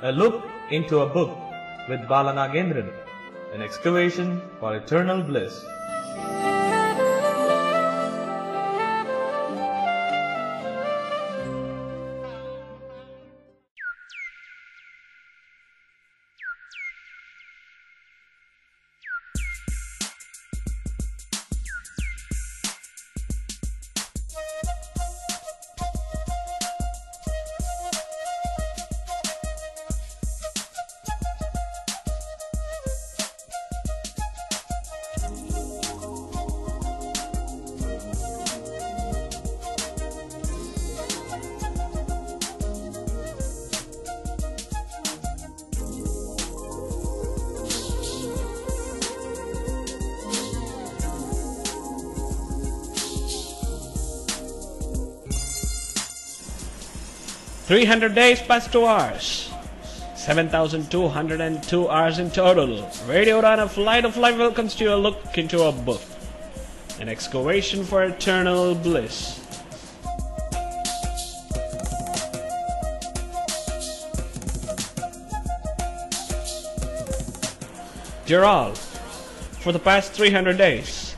A look into a book with Balanagendran, an excavation for eternal bliss. "300 days past 2 hours, 7,202 hours in total. Radio Udaan, a flight of life welcomes you a look into a book, an excavation for eternal bliss." Dear all, for the past 300 days,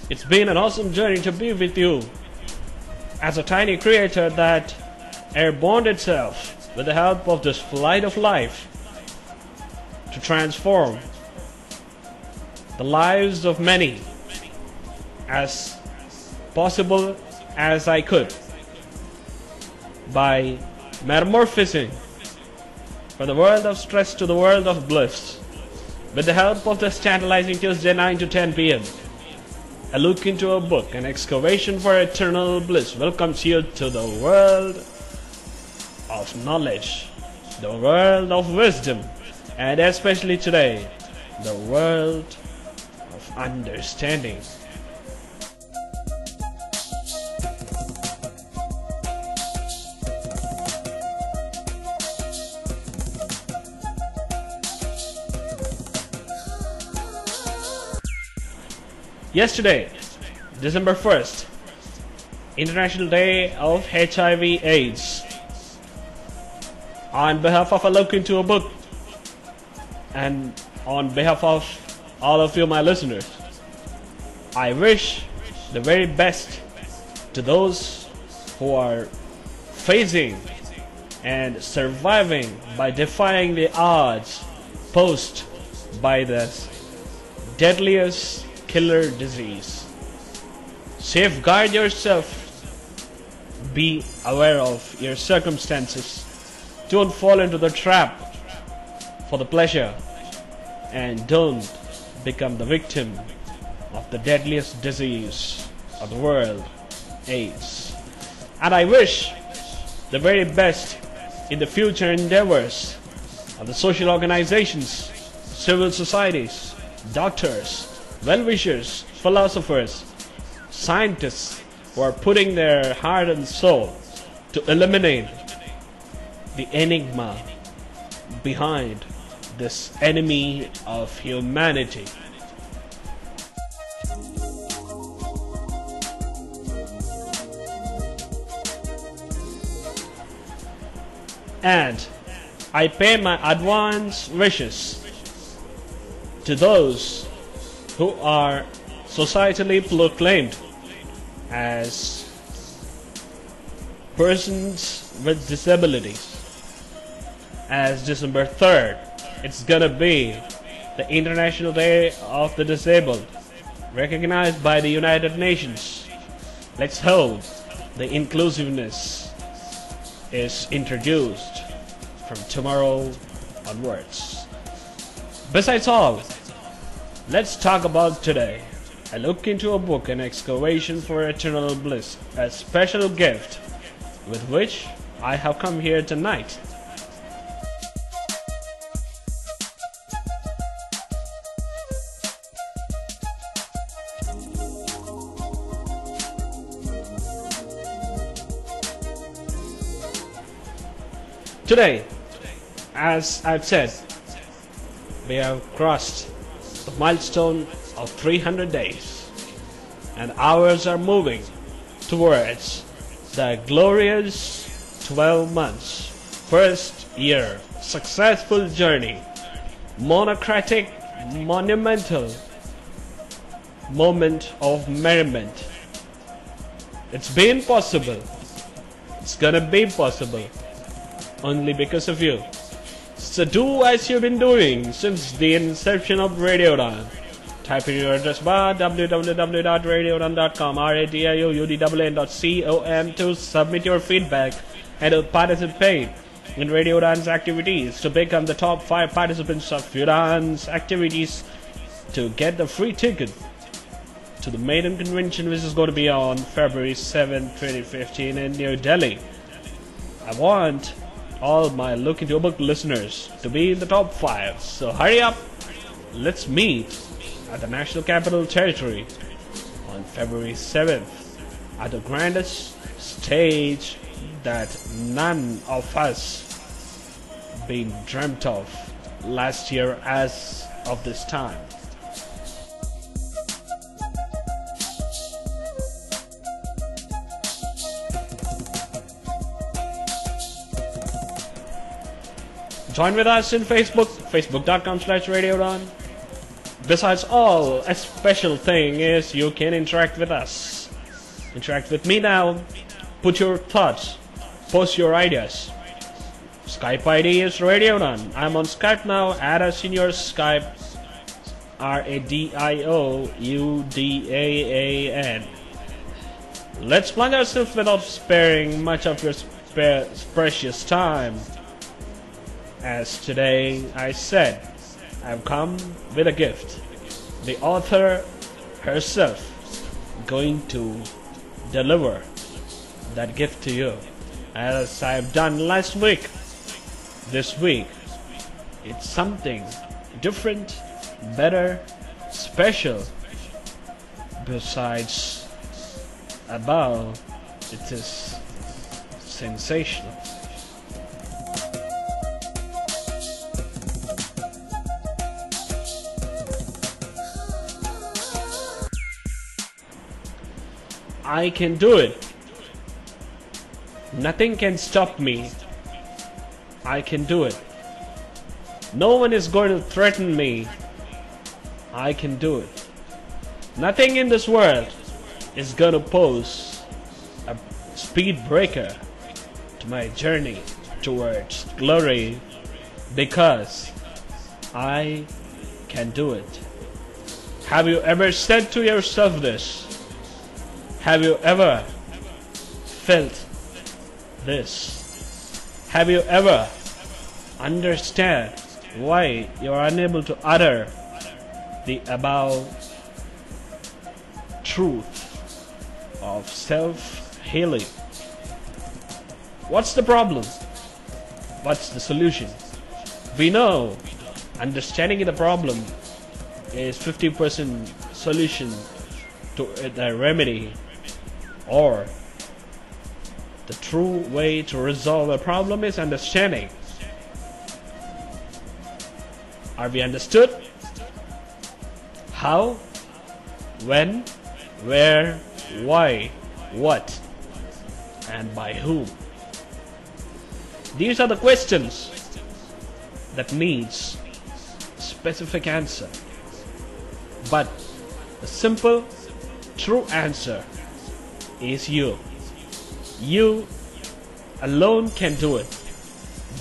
it's been an awesome journey to be with you as a tiny creature that airborne itself with the help of this flight of life to transform the lives of many as possible as I could by metamorphosing from the world of stress to the world of bliss with the help of this tantalizing Tuesday 9 to 10 p.m. A look into a book, an excavation for eternal bliss, welcomes you to the world of knowledge, the world of wisdom, and especially today, the world of understanding. Yesterday, December 1st, International Day of HIV/AIDS. On behalf of A Look into a Book, and on behalf of all of you, my listeners, I wish the very best to those who are facing and surviving by defying the odds posed by this deadliest killer disease. Safeguard yourself, be aware of your circumstances. Don't fall into the trap for the pleasure, and don't become the victim of the deadliest disease of the world, AIDS. And I wish the very best in the future endeavors of the social organizations, civil societies, doctors, well-wishers, philosophers, scientists who are putting their heart and soul to eliminate the enigma behind this enemy of humanity. And I pay my advance wishes to those who are societally proclaimed as persons with disabilities. As December 3rd, it's gonna be the International Day of the Disabled, recognized by the United Nations. Let's hope the inclusiveness is introduced from tomorrow onwards. Besides all, let's talk about today. A look into a book, an excavation for eternal bliss, a special gift with which I have come here tonight. Today, as I've said, we have crossed the milestone of 300 days, and hours are moving towards the glorious 12 months first year, successful journey, monocratic, monumental moment of merriment. It's been possible. It's gonna be possible only because of you. So do as you've been doing since the inception of Radio Udaan. Type in your address bar www.radioudaan.com radioudan.com to submit your feedback and to participate in Radio Udaan's activities to become the top 5 participants of Udaan's activities to get the free ticket to the Maiden Convention, which is going to be on February 7, 2015 in New Delhi. I want all my Look Into a Book listeners to be in the top 5. So hurry up, let's meet at the National Capital Territory on February 7th at the grandest stage that none of us been dreamt of last year as of this time. Join with us in Facebook, facebook.com/Radio Udaan. Besides all, a special thing is you can interact with us. Interact with me now. Put your thoughts. Post your ideas. Skype ID is Radio Udaan. I'm on Skype now. Add us in your Skype. RADIOUDAAN. Let's plunge ourselves without sparing much of your precious time. As today I said, I've come with a gift. The author herself going to deliver that gift to you, as I've done last week. This week, it's something different, better, special. Besides above, it is sensational. I can do it. Nothing can stop me. I can do it. No one is going to threaten me. I can do it. Nothing in this world is going to pose a speed breaker to my journey towards glory, because I can do it. Have you ever said to yourself this? Have you ever felt this? Have you ever understand why you are unable to utter the above truth of self-healing? What's the problem? What's the solution? We know understanding the problem is 50% solution to the remedy, or the true way to resolve a problem is understanding. Are we understood? How, when, where, why, what, and by whom? These are the questions that needs specific answer. But the simple, true answer is you. You alone can do it.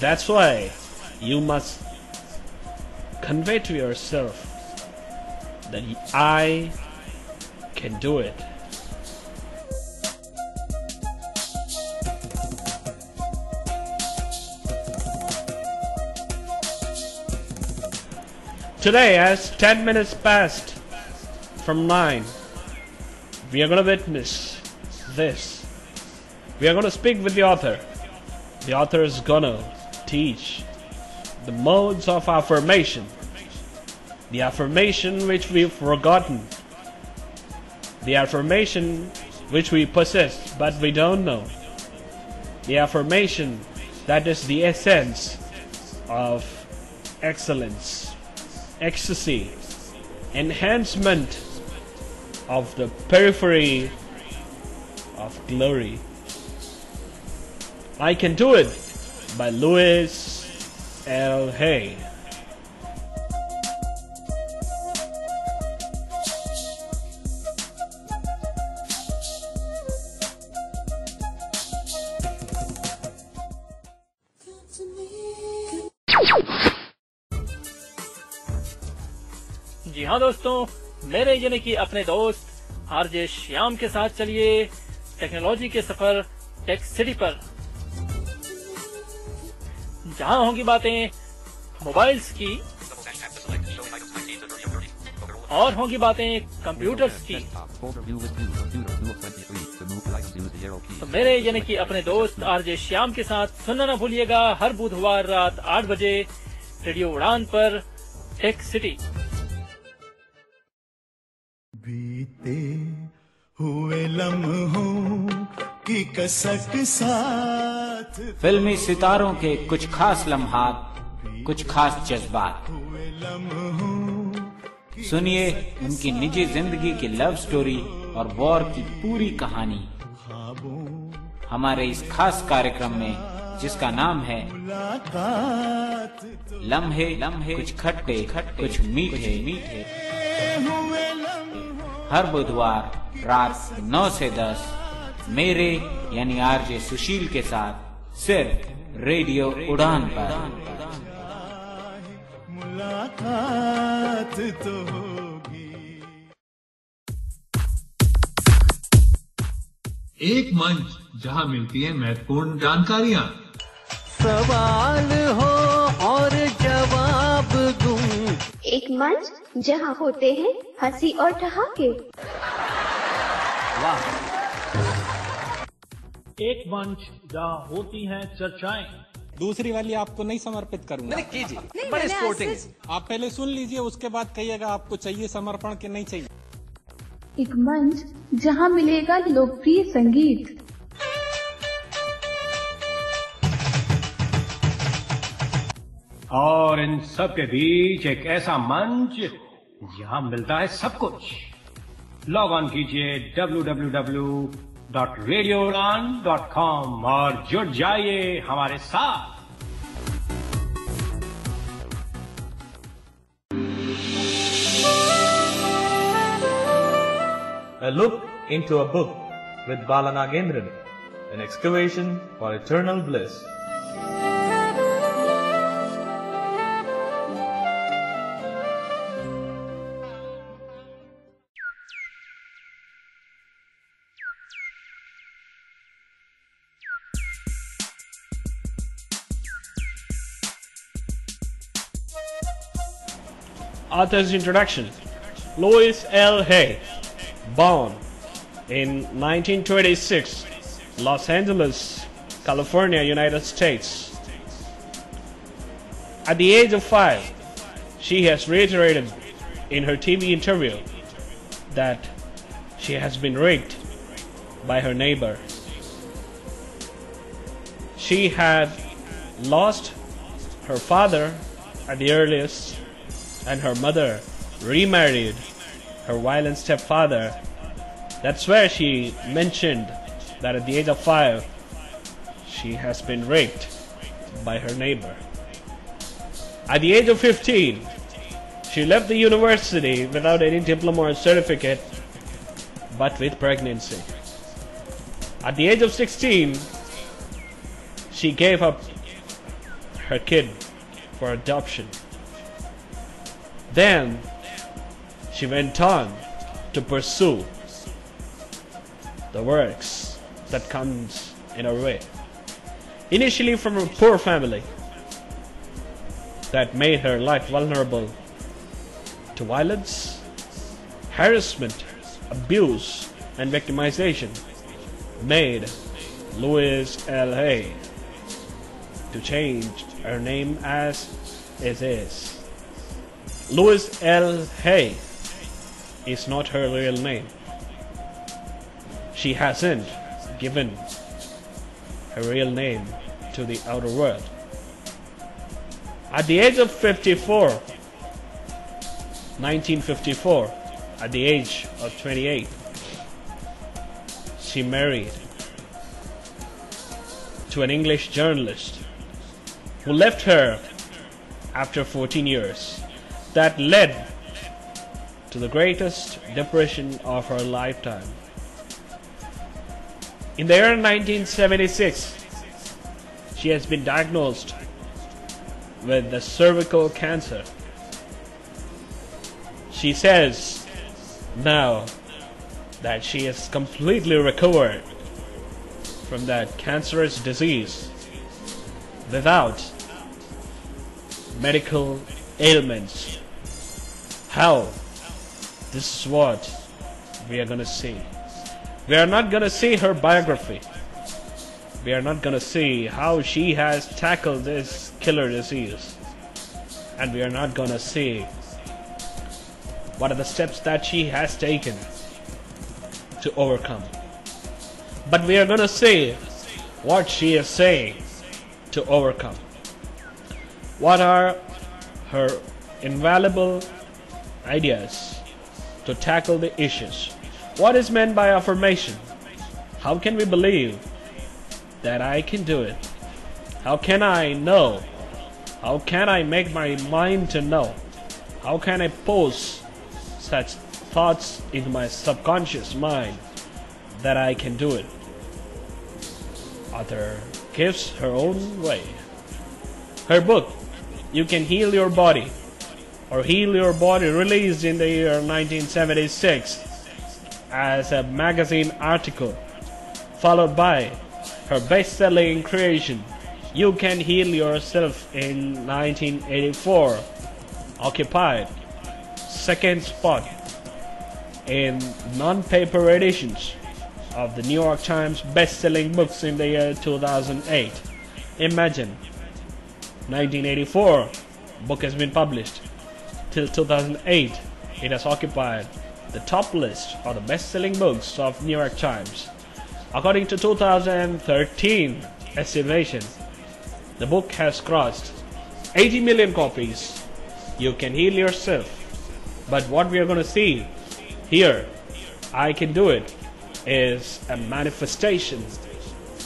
That's why you must convey to yourself that I can do it. Today, as 10 minutes passed from 9, we are going to witness this. We are going to speak with the author. The author is going to teach the modes of affirmation. The affirmation which we've forgotten. The affirmation which we possess but we don't know. The affirmation that is the essence of excellence, ecstasy, enhancement of the periphery of glory. I can do it. by Louis L. Hay. जी हाँ दोस्तों, मेरे यानी कि अपने दोस्त RJ Shyam के साथ चलिए टेक्नोलॉजी के सफर टेक सिटी पर, जहाँ होंगी बातें मोबाइल्स की और होंगी बातें कंप्यूटर्स की। तो मेरे यानी कि अपने दोस्त आरजे श्याम के साथ सुनना न भूलिएगा हर बुधवार रात 8 बजे रेडियो उड़ान पर टेक सिटी। बीते हुए लम्हों की कसक साथ, फिल्मी सितारों के कुछ खास लम्हात, कुछ खास जज्बात। सुनिए उनकी निजी जिंदगी की लव स्टोरी और वॉर की पूरी कहानी हमारे इस खास कार्यक्रम में, जिसका नाम है लम्हे लम्हे, कुछ खट्टे खट्टे, कुछ मीठे मीठे। हर बुधवार रात 9 से 10 मेरे यानी आरजे सुशील के साथ सिर्फ रेडियो उड़ान पर। मुलाकात तो होगी। एक मंच जहां मिलती है महत्वपूर्ण जानकारियां, सवाल हो और जवाब दूं। एक मंच जहां होते हैं हंसी और ठहाके। वाह। एक मंच जहाँ होती हैं चर्चाएं। दूसरी वाली आपको नहीं समर्पित करूंगा। कीजिए, बड़े स्पोर्टिंग। आप पहले सुन लीजिए, उसके बाद कहिएगा आपको चाहिए समर्पण कि नहीं चाहिए। एक मंच जहां मिलेगा लोकप्रिय संगीत। और इन सब के बीच एक ऐसा मंच जहां मिलता है सब कुछ। लॉग ऑन कीजिए www.radioudan.com और जुड़ जाइए हमारे साथ। A look into a book with Bala Nagendran, an excavation for eternal bliss. Author's introduction. Louis L. Hay, born in 1926, Los Angeles, California, United States. At the age of 5, she has reiterated in her TV interview that she has been raped by her neighbor. She had lost her father at the earliest, and her mother remarried her violent stepfather. That's where she mentioned that at the age of 5, she has been raped by her neighbor. At the age of 15, she left the university without any diploma or certificate, but with pregnancy. At the age of 16, she gave up her kid for adoption. Then she went on to pursue the works that comes in her way. Initially from a poor family that made her life vulnerable to violence, harassment, abuse, and victimization, made Louis L. Hay to change her name as it is. Louis L. Hay is not her real name. She hasn't given her real name to the outer world. At the age of 1954, at the age of 28, she married to an English journalist who left her after 14 years. That led to the greatest depression of her lifetime. In the year 1976, she has been diagnosed with the cervical cancer. She says now that she is completely recovered from that cancerous disease without medical ailments. How? This is what we are going to see. We are not going to see her biography. We are not going to see how she has tackled this killer disease. And we are not going to see what are the steps that she has taken to overcome. But we are going to see what she is saying to overcome. What are her invaluable ideas to tackle the issues? What is meant by affirmation? How can we believe that I can do it? How can I know? How can I make my mind to know? How can I pose such thoughts into my subconscious mind that I can do it? Author gives her own way. Her book, You Can Heal Your Body, or Heal Your Body, released in the year 1976 as a magazine article, followed by her best-selling creation, You Can Heal Yourself, in 1984, occupied second spot in non-paper editions of the New York Times best-selling books in the year 2008. Imagine, 1984, book has been published. Till 2008, it has occupied the top list of the best-selling books of New York Times. According to 2013 estimation, the book has crossed 80 million copies. You Can Heal Yourself. But what we are going to see here, I Can Do It, is a manifestation,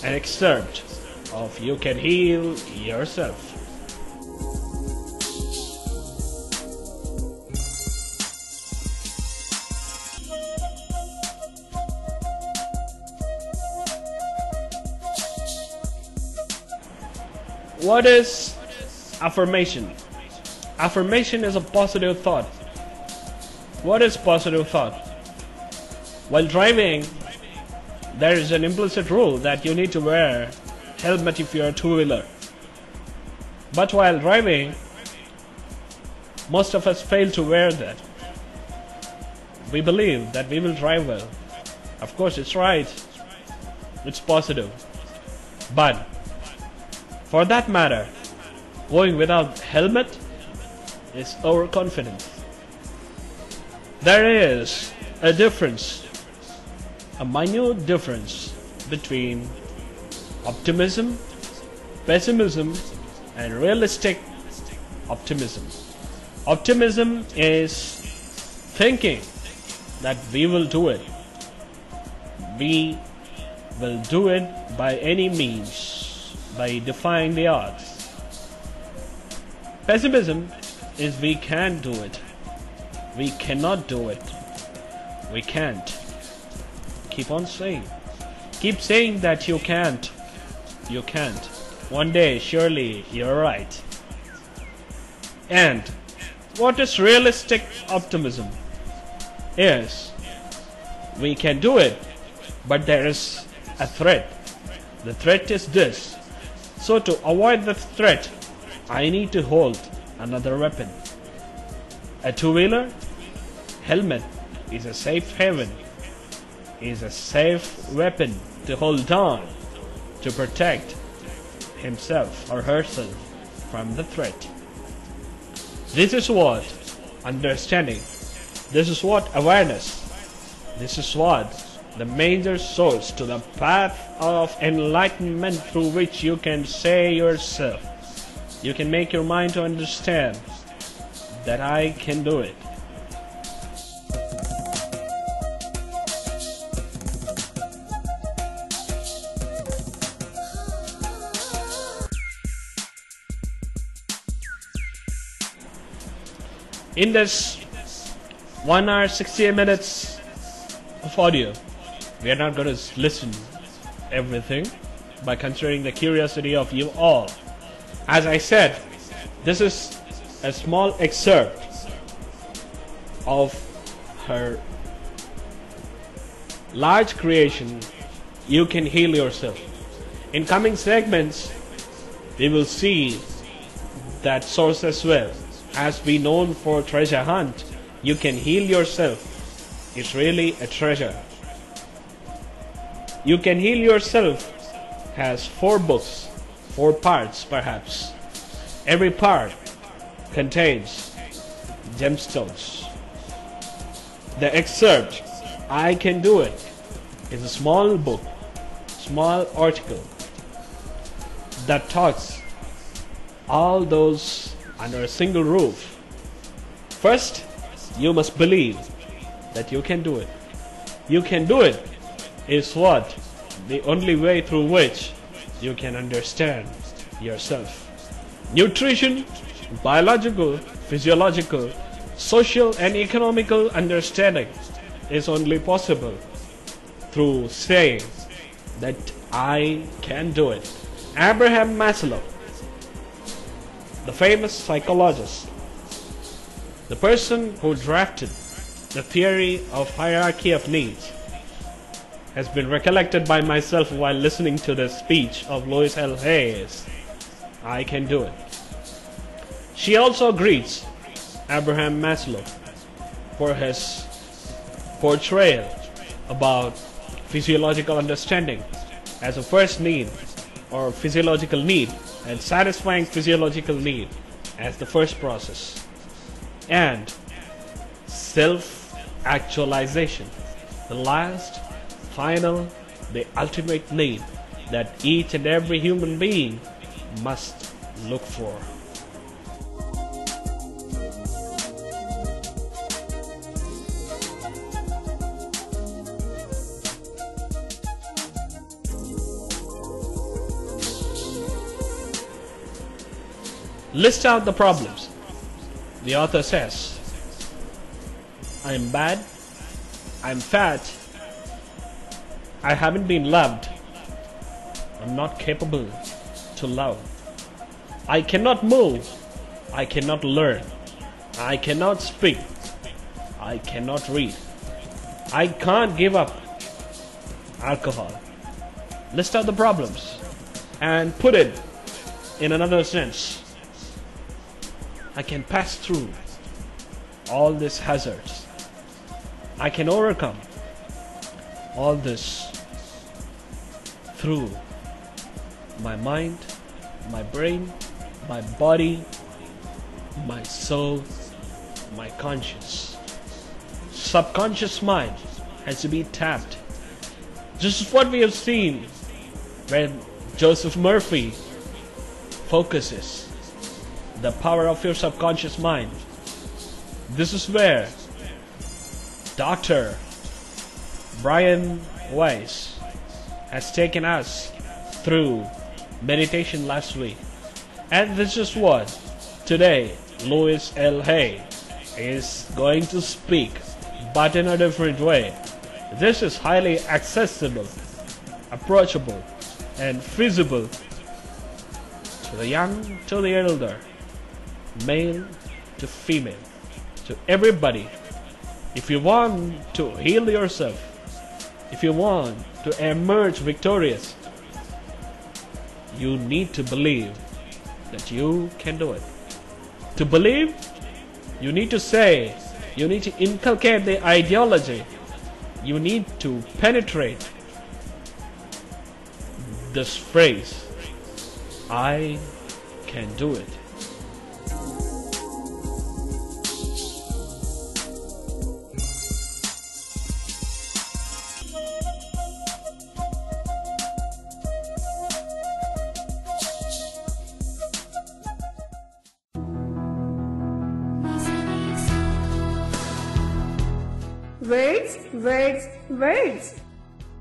an excerpt of You Can Heal Yourself. What is affirmation? Affirmation is a positive thought. What is positive thought? While driving, there is an implicit rule that you need to wear helmet if you are a two-wheeler. But while driving, most of us fail to wear that. We believe that we will drive well. Of course, it's right. It's positive. But for that matter, going without helmet is overconfidence. There is a difference, a minute difference between optimism, pessimism, and realistic optimism. Optimism is thinking that we will do it. We will do it by any means, by defying the odds. Pessimism is we can't do it. We cannot do it. We can't. Keep on saying. Keep saying that you can't. You can't. One day, surely, you're right. And what is realistic optimism? Is we can do it, but there is a threat. The threat is this. So to avoid the threat, I need to hold another weapon. A two-wheeler? Helmet is a safe haven, is a safe weapon to hold on, to protect himself or herself from the threat. This is what understanding, this is what awareness, this is what the major source to the path of enlightenment through which you can say yourself. You can make your mind to understand that I can do it. In this 1 hour 68 minutes of audio, we are not going to listen everything by considering the curiosity of you all. As I said, this is a small excerpt of her large creation, You Can Heal Yourself. In coming segments, we will see that source as well. As we known for treasure hunt, You Can Heal Yourself is really a treasure. You Can Heal Yourself has 4 books, 4 parts perhaps. Every part contains gemstones. The excerpt, I Can Do It, is a small book, small article that talks all those under a single roof. First, you must believe that you can do it. You can do it is what? The only way through which you can understand yourself. Nutrition, biological, physiological, social and economical understanding is only possible through saying that I can do it. Abraham Maslow, the famous psychologist, the person who drafted the theory of hierarchy of needs, has been recollected by myself while listening to the speech of Louise L. Hayes. I can do it. She also greets Abraham Maslow for his portrayal about physiological understanding as a first need or physiological need, and satisfying physiological need as the first process, and self-actualization, the last, final, the ultimate need that each and every human being must look for. List out the problems. The author says, I'm bad, I'm fat, I haven't been loved, I'm not capable to love, I cannot move, I cannot learn, I cannot speak, I cannot read, I can't give up alcohol. List out the problems and put it in another sense. I can pass through all these hazards. I can overcome all this through my mind, my brain, my body, my soul, my conscience. Subconscious mind has to be tapped. This is what we have seen when Joseph Murphy focuses the power of your subconscious mind. This is where Dr. Brian Weiss has taken us through meditation last week. And this is what today Louise L. Hay is going to speak, but in a different way. This is highly accessible, approachable, and feasible to the young, to the elder, male to female, to everybody. If you want to heal yourself, if you want to emerge victorious, you need to believe that you can do it. To believe, you need to say, you need to inculcate the ideology, you need to penetrate this phrase, I can do it. Words, words, words.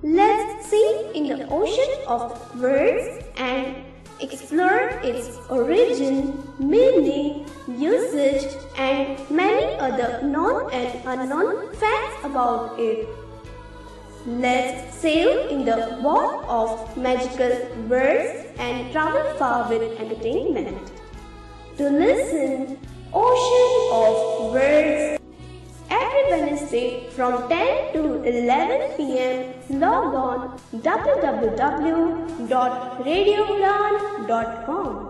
Let's sing in the ocean of words and explore its origin, meaning, usage, and many other known and unknown facts about it. Let's sail in the world of magical words and travel far with entertainment. To listen, Ocean of Words, every Wednesday from 10 to 11 p.m. log on www.radioudaan.com.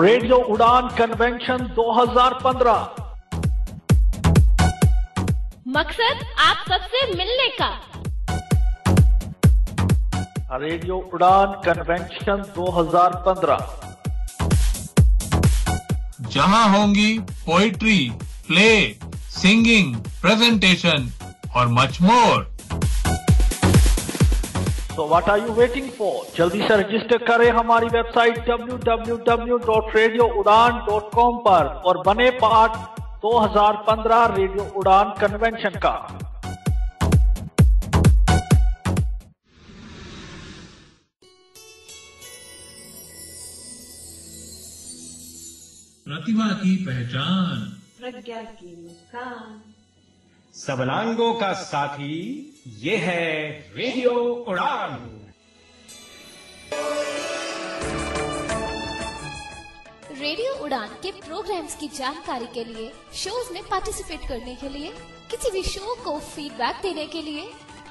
Radio उड़ान convention 2015। मकसद आप सबसे मिलने का। Radio उड़ान convention 2015 जहां होंगी poetry, play, singing, presentation और much more. So what are you waiting for? जल्दी से रजिस्टर करें हमारी वेबसाइट www.radioudan.com पर और बने पार्ट 2015 रेडियो उड़ान कन्वेंशन का। प्रतिभा की पहचान, प्रज्ञा की मुस्कान, सबलांगों का साथी, ये है रेडियो उड़ान। रेडियो उड़ान के प्रोग्राम्स की जानकारी के लिए, शोज में पार्टिसिपेट करने के लिए, किसी भी शो को फीडबैक देने के लिए,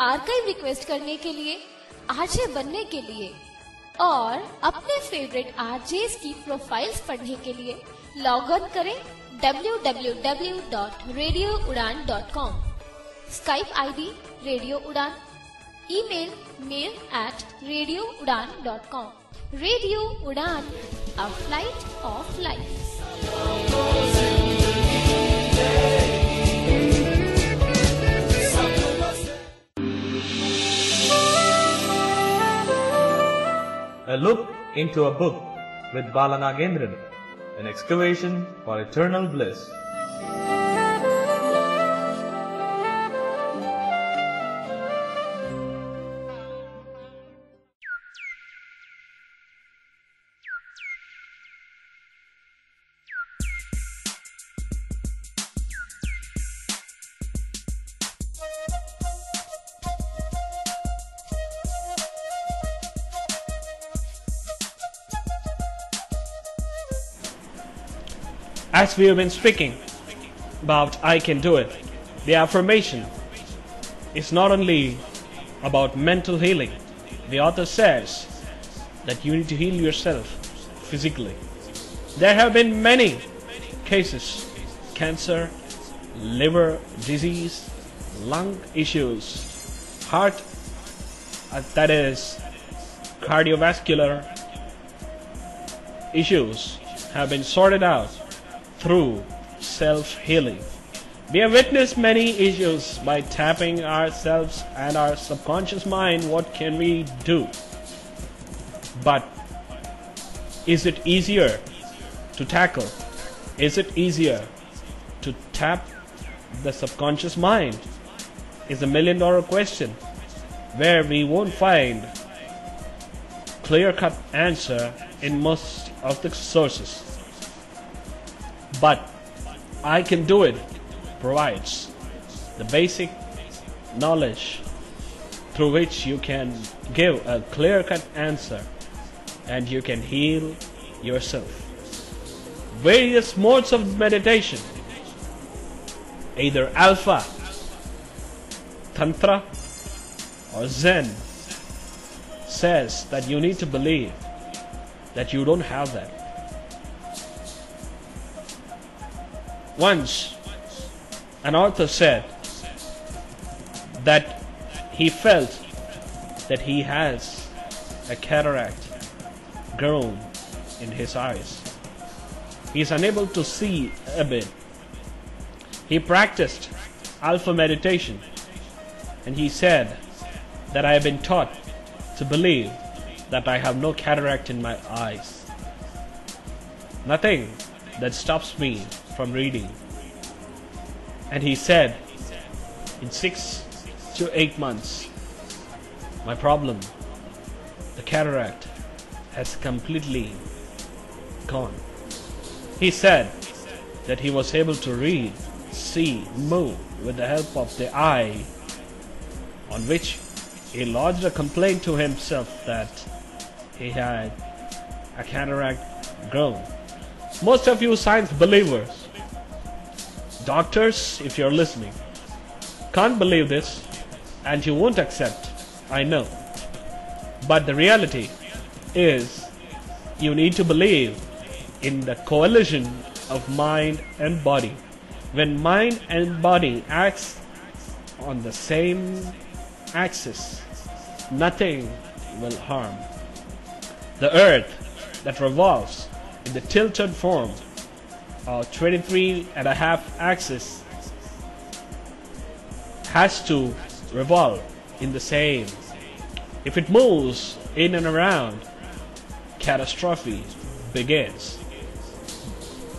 आर्काइव रिक्वेस्ट करने के लिए, आरजे बनने के लिए और अपने फेवरेट आरजेस की प्रोफाइल्स पढ़ने के लिए लॉग ऑन करें www.radioudan.com। स्काइप आईडी रेडियो उड़ान, ईमेल mail@radioudan.com। रेडियो उड़ान, a flight of life। A look into a book with Balanagendran, an excavation for eternal bliss. As we have been speaking about I can do it, the affirmation is not only about mental healing. The author says that you need to heal yourself physically. There have been many cases: cancer, liver disease, lung issues, heart, that is cardiovascular issues have been sorted out through self-healing. We have witnessed many issues by tapping ourselves and our subconscious mind. What can we do? But is it easier to tackle? Is it easier to tap the subconscious mind? Is a $1,000,000 question where we won't find clear-cut answer in most of the sources. But I Can Do It provides the basic knowledge through which you can give a clear-cut answer and you can heal yourself. Various modes of meditation, either Alpha, Tantra or Zen, says that you need to believe that you don't have that. Once, an author said that he felt that he has a cataract grown in his eyes. He is unable to see a bit. He practiced alpha meditation and he said that I have been taught to believe that I have no cataract in my eyes. Nothing that stops me from reading. And he said, in 6 to 8 months, my problem, the cataract, has completely gone. He said that he was able to read, see, move with the help of the eye, on which he lodged a complaint to himself that he had a cataract grown. Most of you science believers, doctors, if you're listening, can't believe this and you won't accept, I know. But the reality is you need to believe in the coalition of mind and body. When mind and body acts on the same axis, nothing will harm. The earth that revolves in the tilted form of 23.5 axis has to revolve in the same. If it moves in and around, catastrophe begins.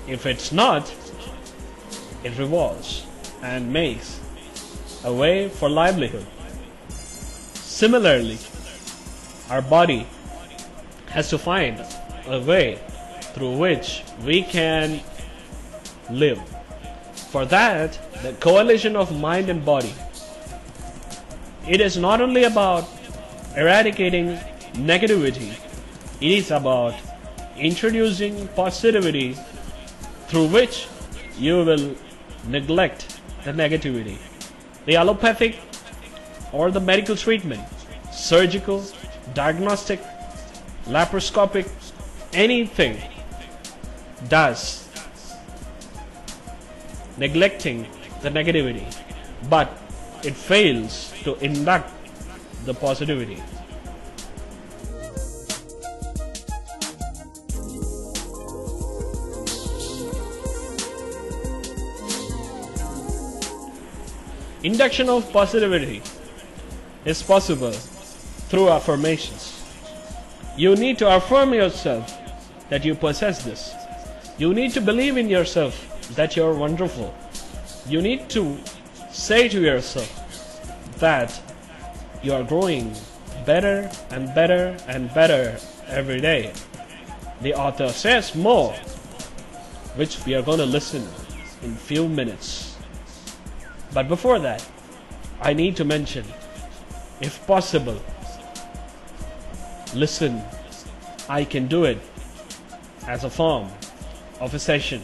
If it's not, it revolves and makes a way for livelihood. Similarly, our body has to find a way through which we can live. For that, the coalition of mind and body, it is not only about eradicating negativity, it is about introducing positivity through which you will neglect the negativity. The allopathic or the medical treatment, surgical, diagnostic, laparoscopic, anything does neglecting the negativity, but it fails to induct the positivity. Induction of positivity is possible through affirmations. You need to affirm yourself that you possess this. You need to believe in yourself that you're wonderful. You need to say to yourself that you are growing better and better and better every day. The author says more, which we are going to listen in few minutes. But before that, I need to mention, if possible, listen, I can do it as a form of a session.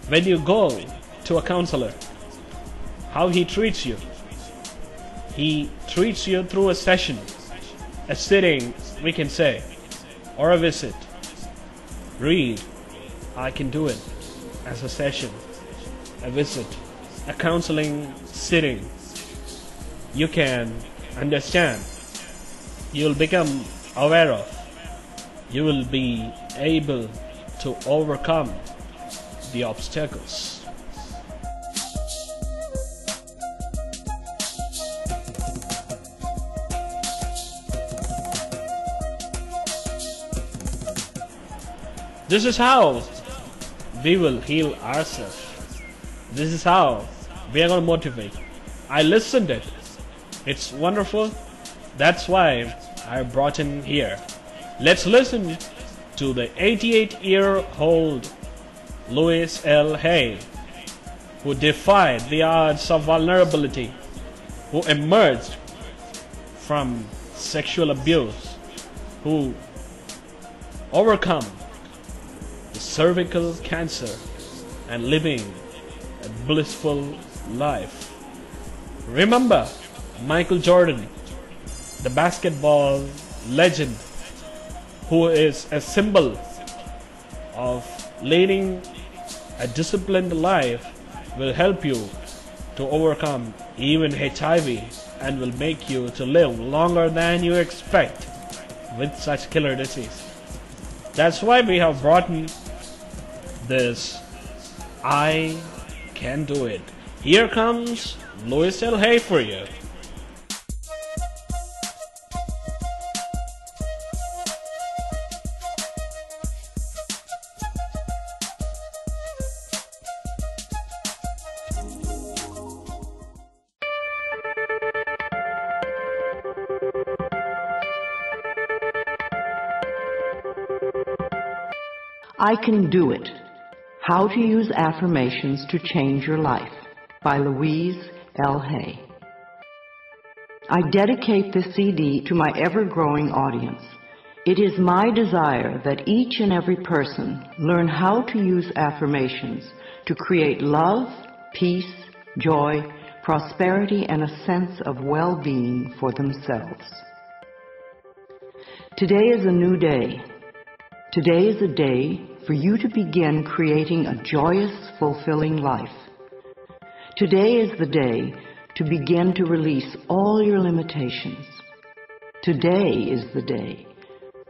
When you go to a counselor, how he treats you. He treats you through a session, a sitting, we can say, or a visit. Read, I can do it as a session, a visit, a counseling sitting. You can understand. You'll become aware of. You will be able to overcome the obstacles. This is how we will heal ourselves. This is how we are going to motivate. I listened it. It's wonderful. That's why I brought him here. Let's listen to the 88-year-old Louis L. Hay, who defied the odds of vulnerability, who emerged from sexual abuse, who overcome the cervical cancer and living a blissful life. Remember Michael Jordan, the basketball legend, who is a symbol of leading a disciplined life, will help you to overcome even HIV and will make you to live longer than you expect with such killer disease. That's why we have brought in this I Can Do It. Here comes Louis L. Hay for you. I Can Do It, How to Use Affirmations to Change Your Life by Louise L. Hay. I dedicate this CD to my ever-growing audience. It is my desire that each and every person learn how to use affirmations to create love, peace, joy, prosperity, and a sense of well-being for themselves. Today is a new day. Today is a day for you to begin creating a joyous, fulfilling life. Today is the day to begin to release all your limitations. Today is the day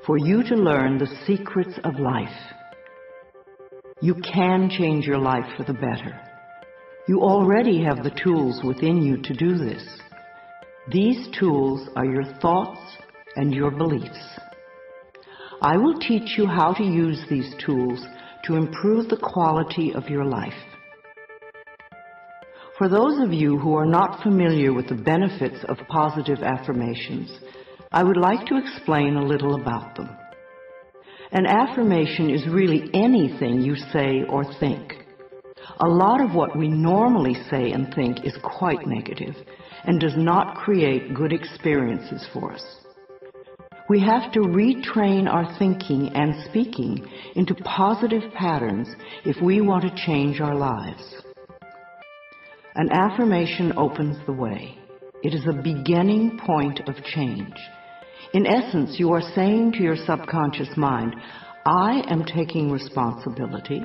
for you to learn the secrets of life. You can change your life for the better. You already have the tools within you to do this. These tools are your thoughts and your beliefs. I will teach you how to use these tools to improve the quality of your life. For those of you who are not familiar with the benefits of positive affirmations, I would like to explain a little about them. An affirmation is really anything you say or think. A lot of what we normally say and think is quite negative and does not create good experiences for us. We have to retrain our thinking and speaking into positive patterns if we want to change our lives. An affirmation opens the way. It is a beginning point of change. In essence, you are saying to your subconscious mind, I am taking responsibility.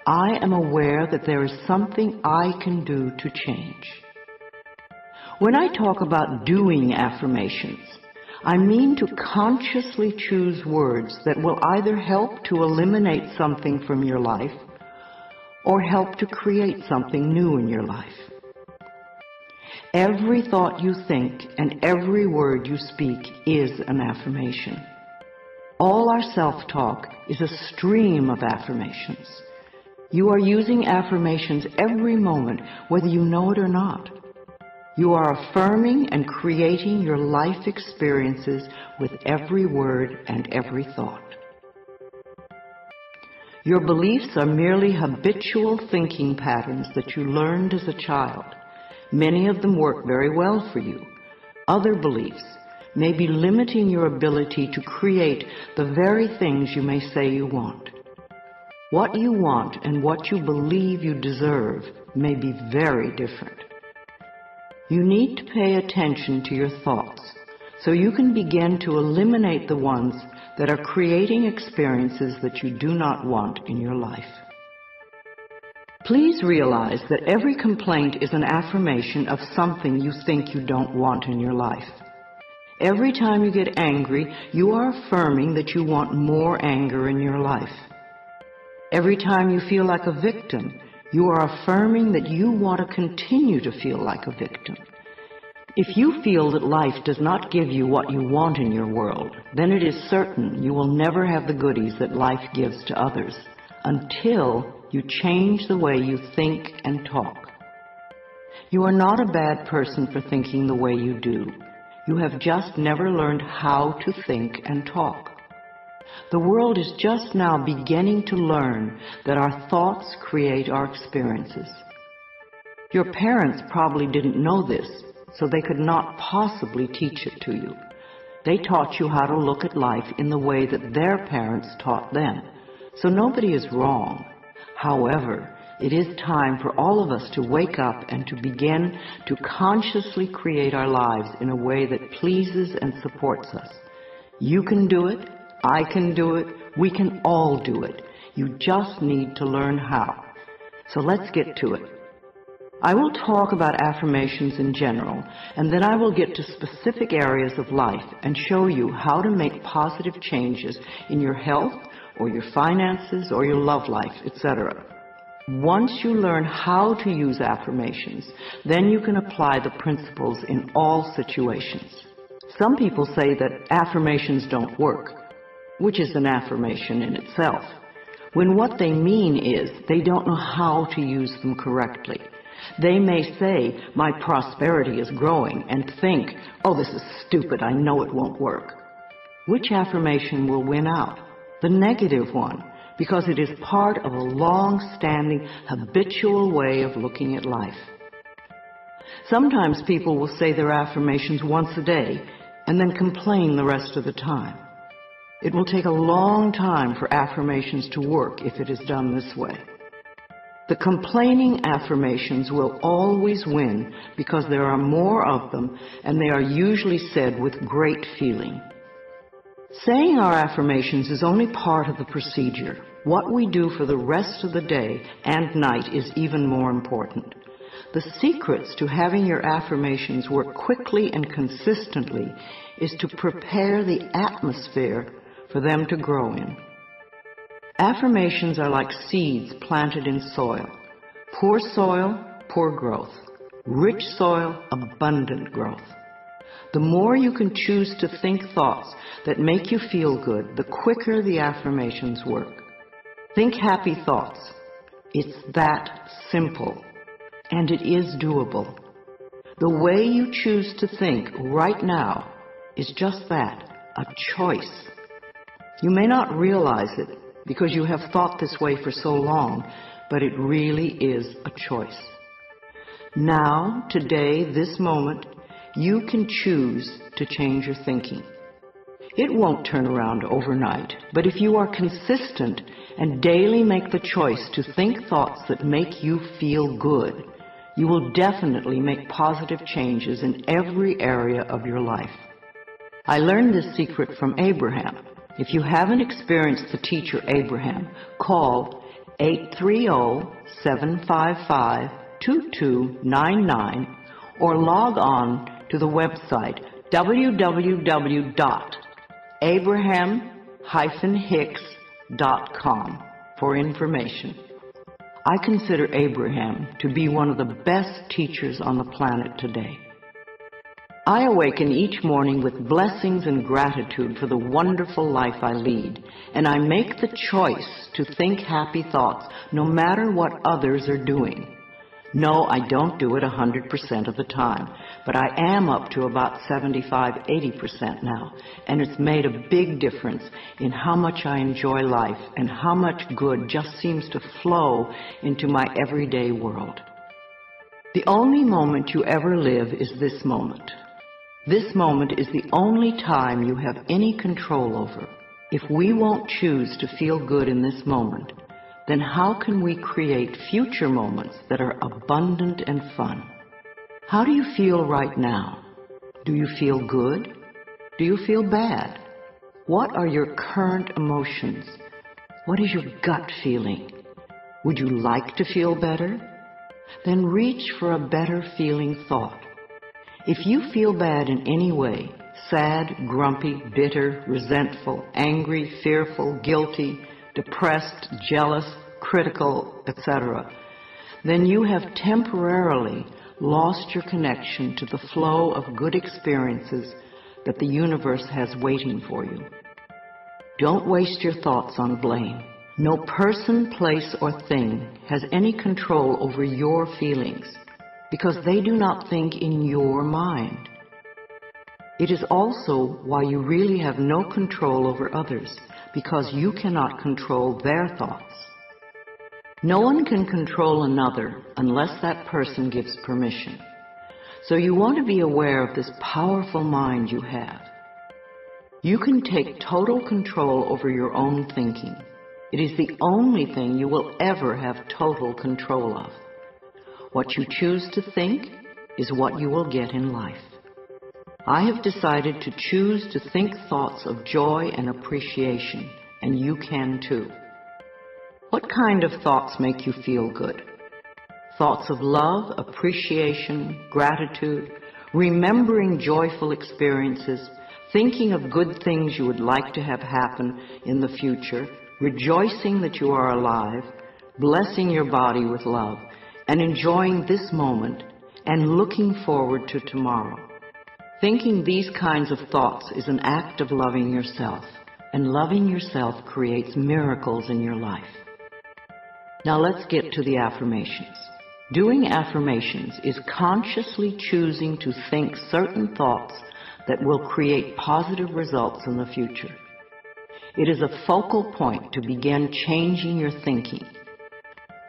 I am aware that there is something I can do to change. When I talk about doing affirmations, I mean to consciously choose words that will either help to eliminate something from your life or help to create something new in your life. Every thought you think and every word you speak is an affirmation. All our self-talk is a stream of affirmations. You are using affirmations every moment, whether you know it or not. You are affirming and creating your life experiences with every word and every thought. Your beliefs are merely habitual thinking patterns that you learned as a child. Many of them work very well for you. Other beliefs may be limiting your ability to create the very things you may say you want. What you want and what you believe you deserve may be very different. You need to pay attention to your thoughts so you can begin to eliminate the ones that are creating experiences that you do not want in your life. Please realize that every complaint is an affirmation of something you think you don't want in your life. Every time you get angry, you are affirming that you want more anger in your life. Every time you feel like a victim, you are affirming that you want to continue to feel like a victim. If you feel that life does not give you what you want in your world, then it is certain you will never have the goodies that life gives to others until you change the way you think and talk. You are not a bad person for thinking the way you do. You have just never learned how to think and talk. The world is just now beginning to learn that our thoughts create our experiences. Your parents probably didn't know this, so they could not possibly teach it to you. They taught you how to look at life in the way that their parents taught them, so nobody is wrong. However, it is time for all of us to wake up and to begin to consciously create our lives in a way that pleases and supports us. You can do it. I can do it. We can all do it. You just need to learn how. So let's get to it. I will talk about affirmations in general, and then I will get to specific areas of life and show you how to make positive changes in your health or your finances or your love life, etc. Once you learn how to use affirmations, then you can apply the principles in all situations. Some people say that affirmations don't work, which is an affirmation in itself, when what they mean is they don't know how to use them correctly. They may say, my prosperity is growing, and think, oh, this is stupid, I know it won't work. Which affirmation will win out? The negative one, because it is part of a long-standing, habitual way of looking at life. Sometimes people will say their affirmations once a day and then complain the rest of the time. It will take a long time for affirmations to work if it is done this way. The complaining affirmations will always win because there are more of them and they are usually said with great feeling. Saying our affirmations is only part of the procedure. What we do for the rest of the day and night is even more important. The secrets to having your affirmations work quickly and consistently is to prepare the atmosphere for them to grow in. Affirmations are like seeds planted in soil. Poor soil, poor growth. Rich soil, abundant growth. The more you can choose to think thoughts that make you feel good, the quicker the affirmations work. Think happy thoughts. It's that simple. And it is doable. The way you choose to think right now is just that, a choice. You may not realize it because you have thought this way for so long, but it really is a choice. Now, today, this moment, you can choose to change your thinking. It won't turn around overnight, but if you are consistent and daily make the choice to think thoughts that make you feel good, you will definitely make positive changes in every area of your life. I learned this secret from Abraham. If you haven't experienced the teacher Abraham, call 830-755-2299 or log on to the website www.abraham-hicks.com for information. I consider Abraham to be one of the best teachers on the planet today. I awaken each morning with blessings and gratitude for the wonderful life I lead, and I make the choice to think happy thoughts no matter what others are doing. No, I don't do it 100% of the time, but I am up to about 75-80% now, and it's made a big difference in how much I enjoy life and how much good just seems to flow into my everyday world. The only moment you ever live is this moment. This moment is the only time you have any control over. If we won't choose to feel good in this moment, then how can we create future moments that are abundant and fun? How do you feel right now? Do you feel good? Do you feel bad? What are your current emotions? What is your gut feeling? Would you like to feel better? Then reach for a better feeling thought. If you feel bad in any way, sad, grumpy, bitter, resentful, angry, fearful, guilty, depressed, jealous, critical, etc., then you have temporarily lost your connection to the flow of good experiences that the universe has waiting for you. Don't waste your thoughts on blame. No person, place, or thing has any control over your feelings because they do not think in your mind. It is also why you really have no control over others, because you cannot control their thoughts. No one can control another unless that person gives permission. So you want to be aware of this powerful mind you have. You can take total control over your own thinking. It is the only thing you will ever have total control of. What you choose to think is what you will get in life. I have decided to choose to think thoughts of joy and appreciation, and you can too. What kind of thoughts make you feel good? Thoughts of love, appreciation, gratitude, remembering joyful experiences, thinking of good things you would like to have happen in the future, rejoicing that you are alive, blessing your body with love, and enjoying this moment and looking forward to tomorrow. Thinking these kinds of thoughts is an act of loving yourself, and loving yourself creates miracles in your life. Now let's get to the affirmations. Doing affirmations is consciously choosing to think certain thoughts that will create positive results in the future. It is a focal point to begin changing your thinking.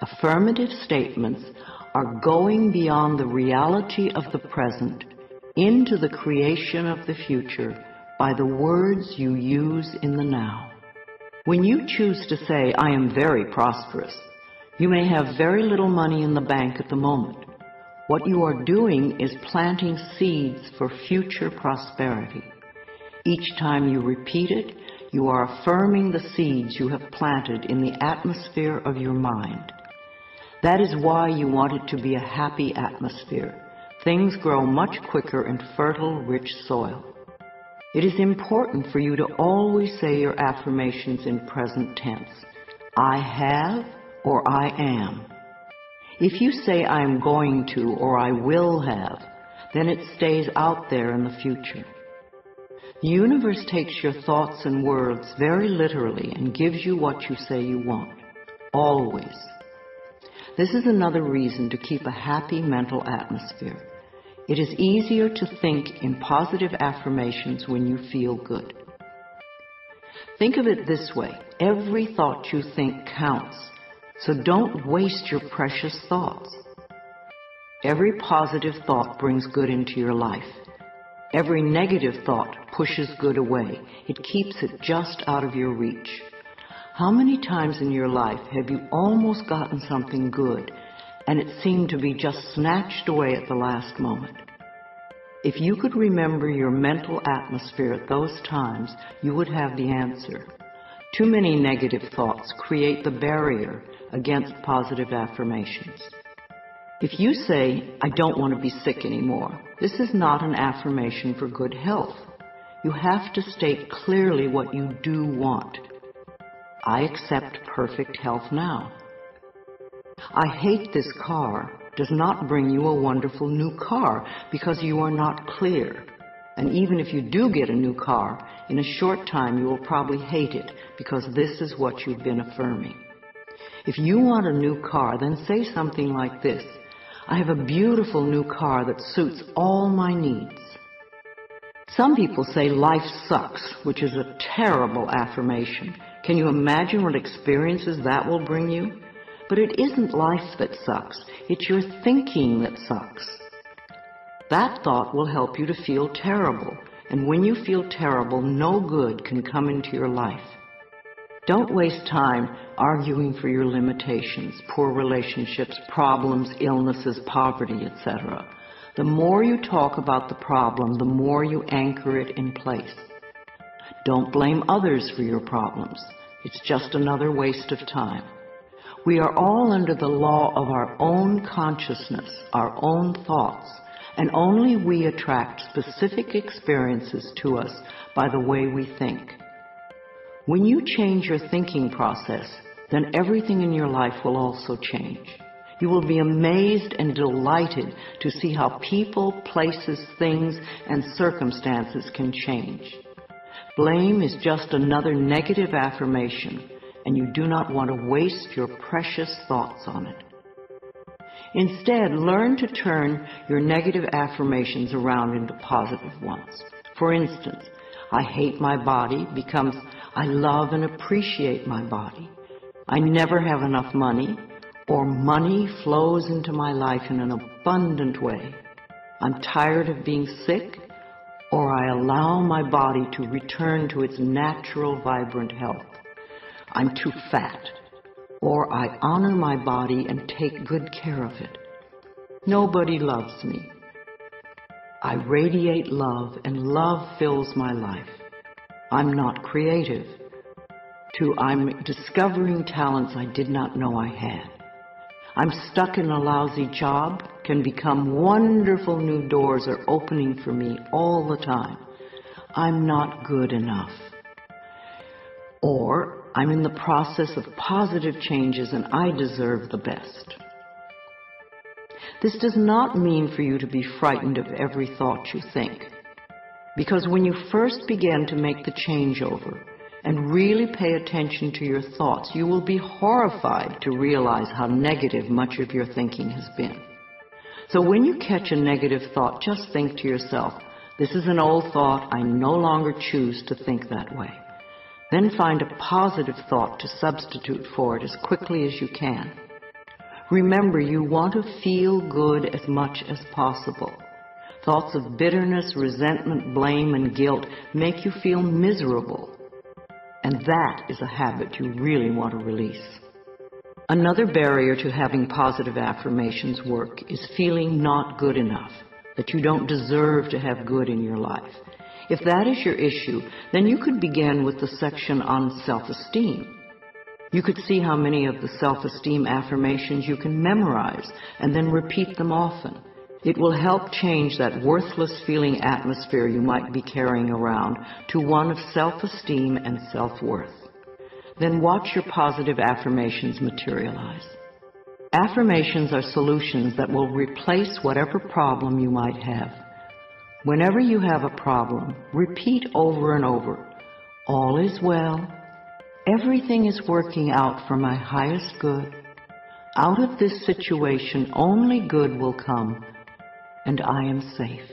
Affirmative statements are going beyond the reality of the present into the creation of the future by the words you use in the now. When you choose to say, "I am very prosperous," you may have very little money in the bank at the moment. What you are doing is planting seeds for future prosperity. Each time you repeat it, you are affirming the seeds you have planted in the atmosphere of your mind. That is why you want it to be a happy atmosphere. Things grow much quicker in fertile, rich soil. It is important for you to always say your affirmations in present tense. I have or I am. If you say I am going to or I will have, then it stays out there in the future. The universe takes your thoughts and words very literally and gives you what you say you want. Always. This is another reason to keep a happy mental atmosphere. It is easier to think in positive affirmations when you feel good. Think of it this way. Every thought you think counts, so don't waste your precious thoughts. Every positive thought brings good into your life. Every negative thought pushes good away. It keeps it just out of your reach. How many times in your life have you almost gotten something good and it seemed to be just snatched away at the last moment? If you could remember your mental atmosphere at those times, you would have the answer. Too many negative thoughts create the barrier against positive affirmations. If you say, "I don't want to be sick anymore," this is not an affirmation for good health. You have to state clearly what you do want. I accept perfect health now. I hate this car does not bring you a wonderful new car because you are not clear. And even if you do get a new car, in a short time you will probably hate it because this is what you've been affirming. If you want a new car, then say something like this: I have a beautiful new car that suits all my needs. Some people say life sucks, which is a terrible affirmation. Can you imagine what experiences that will bring you? But it isn't life that sucks. It's your thinking that sucks. That thought will help you to feel terrible. And when you feel terrible, no good can come into your life. Don't waste time arguing for your limitations, poor relationships, problems, illnesses, poverty, etc. The more you talk about the problem, the more you anchor it in place. Don't blame others for your problems. It's just another waste of time. We are all under the law of our own consciousness, our own thoughts, and only we attract specific experiences to us by the way we think. When you change your thinking process, then everything in your life will also change. You will be amazed and delighted to see how people, places, things, and circumstances can change. Blame is just another negative affirmation, and you do not want to waste your precious thoughts on it. Instead, learn to turn your negative affirmations around into positive ones. For instance, I hate my body becomes I love and appreciate my body. I never have enough money, or money flows into my life in an abundant way. I'm tired of being sick, or I allow my body to return to its natural, vibrant health. I'm too fat, or I honor my body and take good care of it. Nobody loves me. I radiate love, and love fills my life. I'm not creative. I'm discovering talents I did not know I had. I'm stuck in a lousy job, can become wonderful new doors are opening for me all the time. I'm not good enough. Or I'm in the process of positive changes and I deserve the best. This does not mean for you to be frightened of every thought you think. Because when you first begin to make the changeover and really pay attention to your thoughts, you will be horrified to realize how negative much of your thinking has been. So when you catch a negative thought, just think to yourself, this is an old thought, I no longer choose to think that way. Then find a positive thought to substitute for it as quickly as you can. Remember, you want to feel good as much as possible. Thoughts of bitterness, resentment, blame, and guilt make you feel miserable. And that is a habit you really want to release. Another barrier to having positive affirmations work is feeling not good enough, that you don't deserve to have good in your life. If that is your issue, then you could begin with the section on self-esteem. You could see how many of the self-esteem affirmations you can memorize and then repeat them often. It will help change that worthless feeling atmosphere you might be carrying around to one of self-esteem and self-worth. Then watch your positive affirmations materialize. Affirmations are solutions that will replace whatever problem you might have. Whenever you have a problem, repeat over and over, "All is well. Everything is working out for my highest good. Out of this situation, only good will come, and I am safe."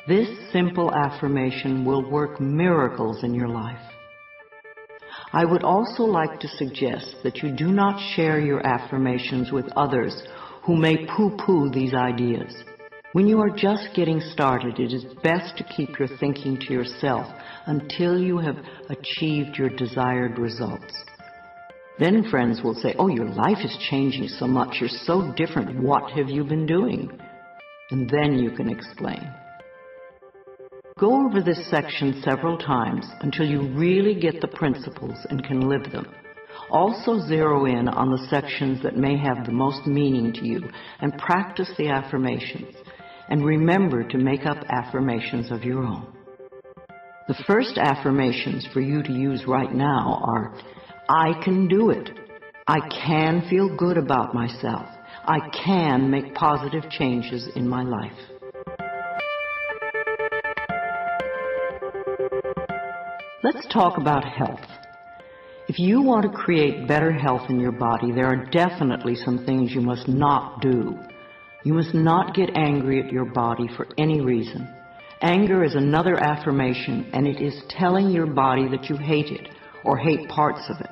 This simple affirmation will work miracles in your life. I would also like to suggest that you do not share your affirmations with others who may poo-poo these ideas. When you are just getting started, it is best to keep your thinking to yourself until you have achieved your desired results. Then friends will say, "Oh, your life is changing so much. You're so different. What have you been doing?" And then you can explain. Go over this section several times until you really get the principles and can live them. Also zero in on the sections that may have the most meaning to you and practice the affirmations. And remember to make up affirmations of your own. The first affirmations for you to use right now are, "I can do it. I can feel good about myself. I can make positive changes in my life." Let's talk about health. If you want to create better health in your body, there are definitely some things you must not do. You must not get angry at your body for any reason. Anger is another affirmation, and it is telling your body that you hate it or hate parts of it.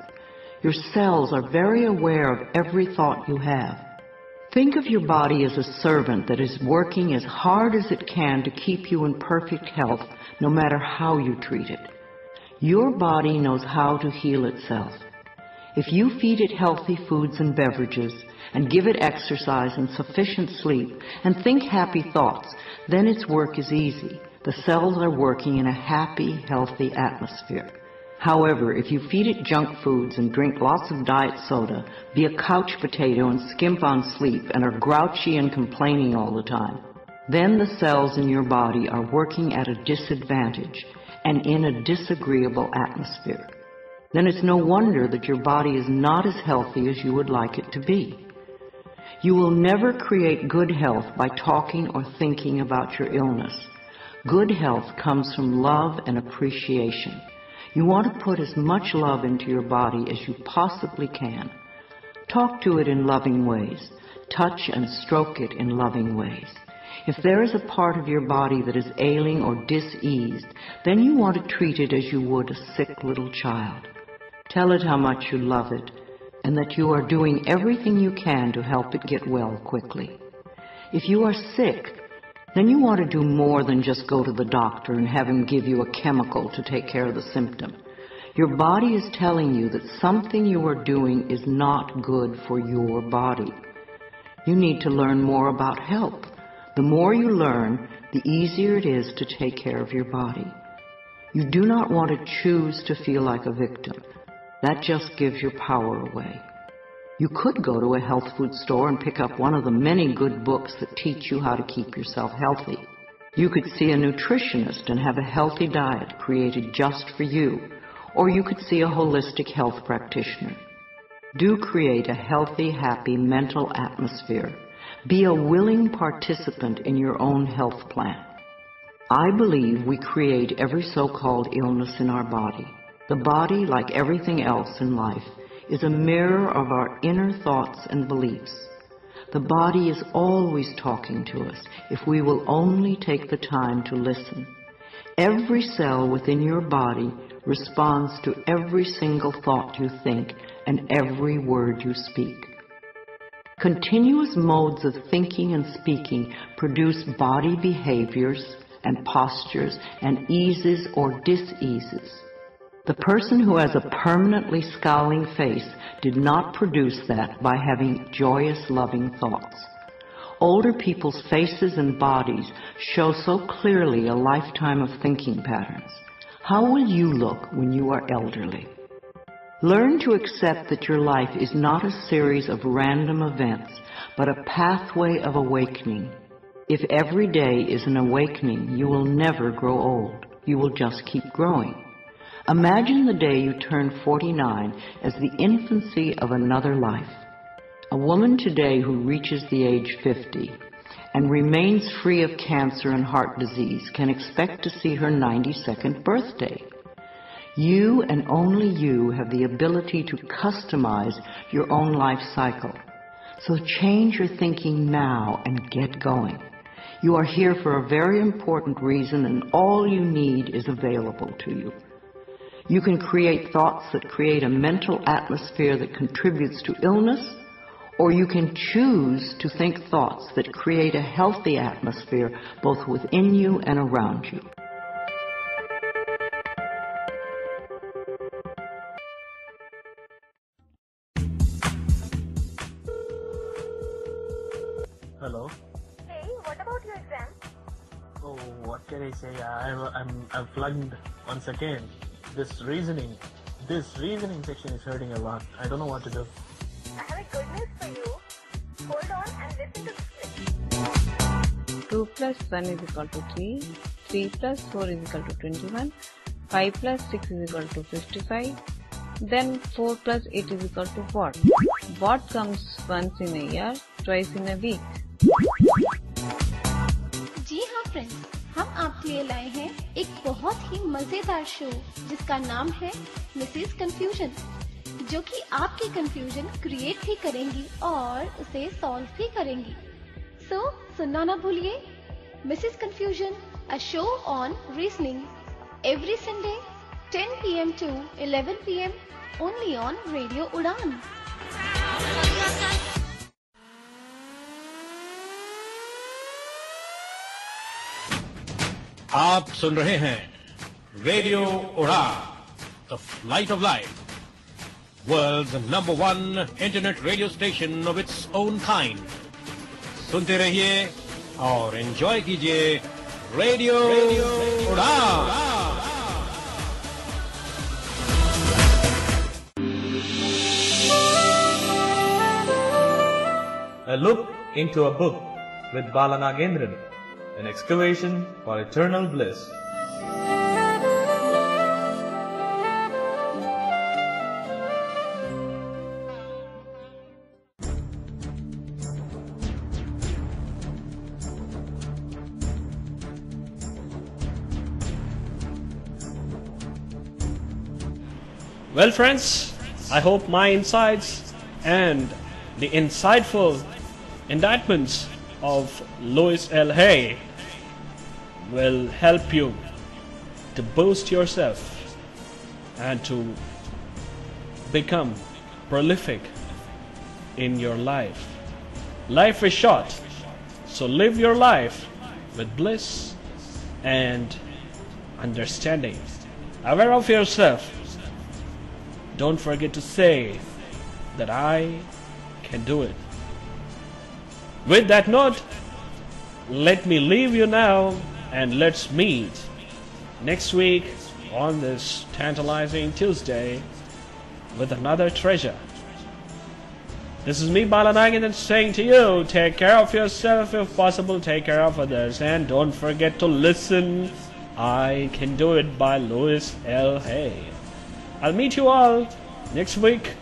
Your cells are very aware of every thought you have. Think of your body as a servant that is working as hard as it can to keep you in perfect health, no matter how you treat it. Your body knows how to heal itself. If you feed it healthy foods and beverages, and give it exercise and sufficient sleep, and think happy thoughts, then its work is easy. The cells are working in a happy, healthy atmosphere. However, if you feed it junk foods and drink lots of diet soda, be a couch potato and skimp on sleep, and are grouchy and complaining all the time, then the cells in your body are working at a disadvantage and in a disagreeable atmosphere. Then it's no wonder that your body is not as healthy as you would like it to be. You will never create good health by talking or thinking about your illness. Good health comes from love and appreciation. You want to put as much love into your body as you possibly can. Talk to it in loving ways. Touch and stroke it in loving ways. If there is a part of your body that is ailing or diseased, then you want to treat it as you would a sick little child. Tell it how much you love it, and that you are doing everything you can to help it get well quickly. If you are sick, then you want to do more than just go to the doctor and have him give you a chemical to take care of the symptom. Your body is telling you that something you are doing is not good for your body. You need to learn more about health. The more you learn, the easier it is to take care of your body. You do not want to choose to feel like a victim. That just gives your power away. You could go to a health food store and pick up one of the many good books that teach you how to keep yourself healthy. You could see a nutritionist and have a healthy diet created just for you, or you could see a holistic health practitioner. Do create a healthy, happy mental atmosphere. Be a willing participant in your own health plan. I believe we create every so-called illness in our body. The body, like everything else in life, is a mirror of our inner thoughts and beliefs. The body is always talking to us if we will only take the time to listen. Every cell within your body responds to every single thought you think and every word you speak. Continuous modes of thinking and speaking produce body behaviors and postures and eases or diseases. The person who has a permanently scowling face did not produce that by having joyous, loving thoughts. Older people's faces and bodies show so clearly a lifetime of thinking patterns. How will you look when you are elderly? Learn to accept that your life is not a series of random events, but a pathway of awakening. If every day is an awakening, you will never grow old. You will just keep growing. Imagine the day you turn 49 as the infancy of another life. A woman today who reaches the age 50 and remains free of cancer and heart disease can expect to see her 92nd birthday. You and only you have the ability to customize your own life cycle. So change your thinking now and get going. You are here for a very important reason, and all you need is available to you. You can create thoughts that create a mental atmosphere that contributes to illness, or you can choose to think thoughts that create a healthy atmosphere both within you and around you. Hello. Hey, what about your exam? Oh, what can I say? I'm flunked once again. This reasoning section is hurting a lot. I don't know what to do. I have a good news for you. Hold on and listen to the script. 2 plus 1 is equal to 3, 3 plus 4 is equal to 21, 5 plus 6 is equal to 55, then 4 plus 8 is equal to what? What comes once in a year, twice in a week? जी हाँ friends, हम आपके लिए लाए हैं एक बहुत ही मजेदार show जिसका नाम है मिसेस कंफ्यूजन, जो कि आपके कंफ्यूजन क्रिएट भी करेंगी और उसे सॉल्व भी करेंगी। सो सुनना ना भूलिए Mrs confusion, a show on reasoning, every Sunday 10 PM to 11 PM only on Radio Udaan. आप सुन रहे हैं radio Udaan, the flight of life, world's number 1 internet radio station of its own kind. सुनते रहिए और एंजॉय कीजिए रेडियो उड़ान। A look into a book with Balanagendran, an excavation for eternal bliss. Well friends, I hope my insights and the insightful indictments of Louis L. Hay will help you to boost yourself and to become prolific in your life. Life is short, so live your life with bliss and understanding. Aware of yourself. Don't forget to say that I can do it. With that note, let me leave you now and let's meet next week on this tantalizing Tuesday with another treasure. This is me, Balanagan, saying to you, take care of yourself, if possible, take care of others, and don't forget to listen I Can Do It by Louis L. Hay. I'll meet you all next week.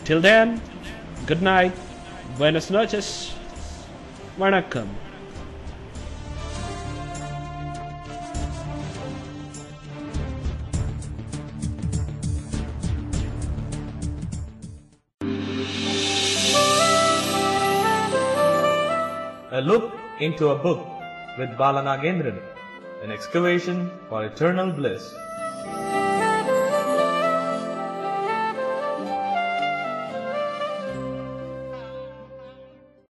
Till then, good night, buenas noches, vanakkam. A look into a book with Balanagendran, an excavation for eternal bliss.